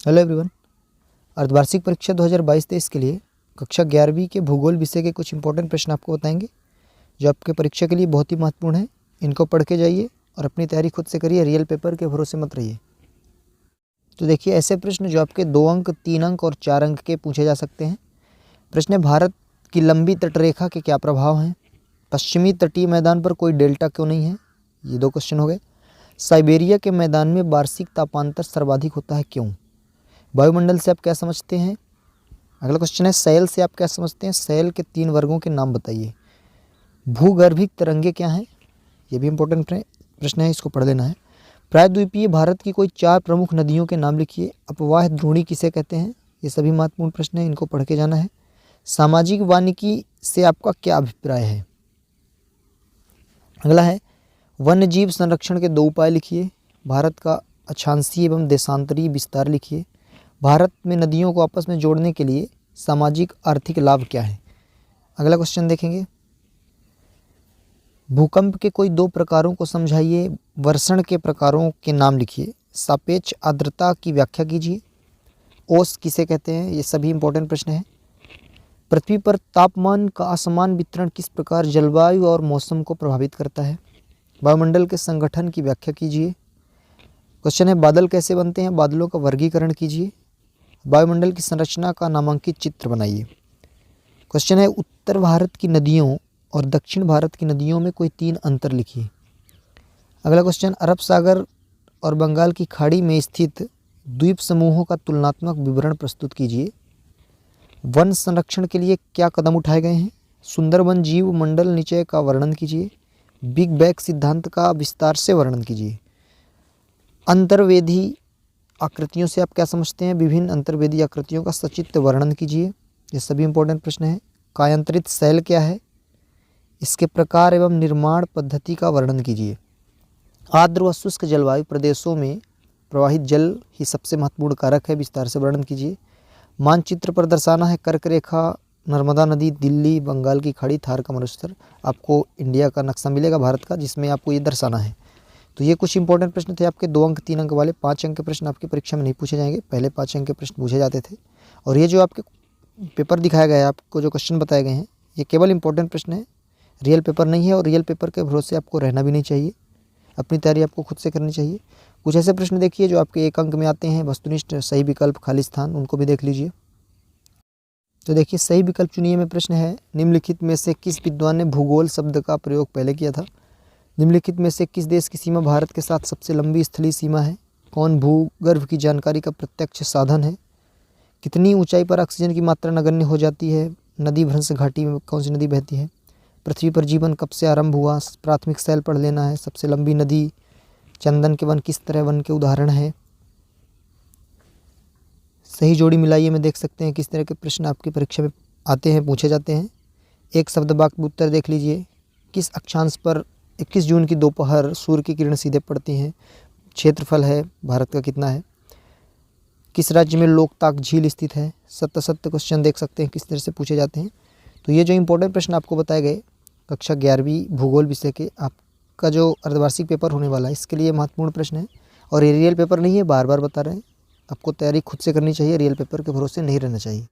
Hello everyone. अर्धवार्षिक परीक्षा 2022-23 के लिए कक्षा 11वीं के भूगोल विषय के कुछ इंपॉर्टेंट प्रश्न आपको बताएंगे जो आपके परीक्षा के लिए बहुत ही महत्वपूर्ण है। इनको पढ़ के जाइए और अपनी तैयारी खुद से करिए, रियल पेपर के भरोसे मत रहिए। तो देखिए, ऐसे प्रश्न जो आपके 2 अंक, 3 अंक और 4 अंक के पूछे जा सकते हैं। प्रश्न है, भारत की लंबी तटरेखा के क्या प्रभाव हैं? पश्चिमी तटीय मैदान पर कोई डेल्टा क्यों नहीं है? ये 2 क्वेश्चन हो गए। साइबेरिया के मैदान में वार्षिक तापांतर सर्वाधिक होता है, क्यों? वायुमंडल से आप क्या समझते हैं? अगला क्वेश्चन है, शैल से आप क्या समझते हैं? शैल के 3 वर्गों के नाम बताइए। भूगर्भिक तरंगे क्या हैं? ये भी इंपॉर्टेंट प्रश्न है, इसको पढ़ लेना है। प्रायद्वीपीय भारत की कोई 4 प्रमुख नदियों के नाम लिखिए। अपवाह द्रोणी किसे कहते हैं? ये सभी महत्वपूर्ण प्रश्न हैं, इनको पढ़ के जाना है। सामाजिक वानिकी से आपका क्या अभिप्राय है? अगला है, वन्य जीव संरक्षण के 2 उपाय लिखिए। भारत का अक्षांशीय एवं देशांतरीय विस्तार लिखिए। भारत में नदियों को आपस में जोड़ने के लिए सामाजिक आर्थिक लाभ क्या है? अगला क्वेश्चन देखेंगे, भूकंप के कोई 2 प्रकारों को समझाइए। वर्षण के प्रकारों के नाम लिखिए। सापेक्ष आर्द्रता की व्याख्या कीजिए। ओस किसे कहते हैं? ये सभी इंपॉर्टेंट प्रश्न हैं। पृथ्वी पर तापमान का असमान वितरण किस प्रकार जलवायु और मौसम को प्रभावित करता है? वायुमंडल के संगठन की व्याख्या कीजिए। क्वेश्चन है, बादल कैसे बनते हैं? बादलों का वर्गीकरण कीजिए। वायुमंडल की संरचना का नामांकित चित्र बनाइए। क्वेश्चन है, उत्तर भारत की नदियों और दक्षिण भारत की नदियों में कोई 3 अंतर लिखिए। अगला क्वेश्चन, अरब सागर और बंगाल की खाड़ी में स्थित द्वीप समूहों का तुलनात्मक विवरण प्रस्तुत कीजिए। वन संरक्षण के लिए क्या कदम उठाए गए हैं? सुंदरबन जीव मंडल निचय का वर्णन कीजिए। बिग बैग सिद्धांत का विस्तार से वर्णन कीजिए। अंतर्वेदी आकृतियों से आप क्या समझते हैं? विभिन्न अंतर्वेदी आकृतियों का सचित्र वर्णन कीजिए। ये सभी इंपॉर्टेंट प्रश्न हैं। कायांतरित शैल क्या है? इसके प्रकार एवं निर्माण पद्धति का वर्णन कीजिए। आर्द्र व शुष्क जलवायु प्रदेशों में प्रवाहित जल ही सबसे महत्वपूर्ण कारक है, विस्तार से वर्णन कीजिए। मानचित्र पर दर्शाना है कर्क रेखा, नर्मदा नदी, दिल्ली, बंगाल की खाड़ी, थार का मरुस्थल। आपको इंडिया का नक्शा मिलेगा भारत का, जिसमें आपको ये दर्शाना है। तो ये कुछ इंपॉर्टेंट प्रश्न थे आपके 2 अंक, 3 अंक वाले। 5 अंक के प्रश्न आपकी परीक्षा में नहीं पूछे जाएंगे, पहले 5 अंक के प्रश्न पूछे जाते थे। और ये जो आपके पेपर दिखाया गया है, आपको जो क्वेश्चन बताए गए हैं, ये केवल इंपॉर्टेंट प्रश्न है, रियल पेपर नहीं है। और रियल पेपर के भरोसे आपको रहना भी नहीं चाहिए, अपनी तैयारी आपको खुद से करनी चाहिए। कुछ ऐसे प्रश्न देखिए जो आपके 1 अंक में आते हैं, वस्तुनिष्ठ, सही विकल्प, खाली स्थान, उनको भी देख लीजिए। तो देखिए, सही विकल्प चुनिए में प्रश्न है, निम्नलिखित में से किस विद्वान ने भूगोल शब्द का प्रयोग पहले किया था? निम्नलिखित में से किस देश की सीमा भारत के साथ सबसे लंबी स्थलीय सीमा है? कौन भूगर्भ की जानकारी का प्रत्यक्ष साधन है? कितनी ऊंचाई पर ऑक्सीजन की मात्रा नगण्य हो जाती है? नदी भ्रंश घाटी में कौन सी नदी बहती है? पृथ्वी पर जीवन कब से आरंभ हुआ? प्राथमिक शैल पढ़ लेना है। सबसे लंबी नदी, चंदन के वन किस तरह वन के उदाहरण है? सही जोड़ी मिलाइए में देख सकते हैं किस तरह के प्रश्न आपकी परीक्षा में आते हैं, पूछे जाते हैं। एक शब्द वाक्य उत्तर देख लीजिए। किस अक्षांश पर 21 जून की दोपहर सूर्य की किरण सीधे पड़ती हैं? क्षेत्रफल है भारत का कितना है? किस राज्य में लोकताक झील स्थित है? सत्य क्वेश्चन देख सकते हैं किस तरह से पूछे जाते हैं। तो ये जो इंपॉर्टेंट प्रश्न आपको बताए गए कक्षा 11वीं भूगोल विषय के, आपका जो अर्धवार्षिक पेपर होने वाला है, इसके लिए महत्वपूर्ण प्रश्न है। और ये रियल पेपर नहीं है, बार बार बता रहे हैं, आपको तैयारी खुद से करनी चाहिए, रियल पेपर के भरोसे नहीं रहना चाहिए।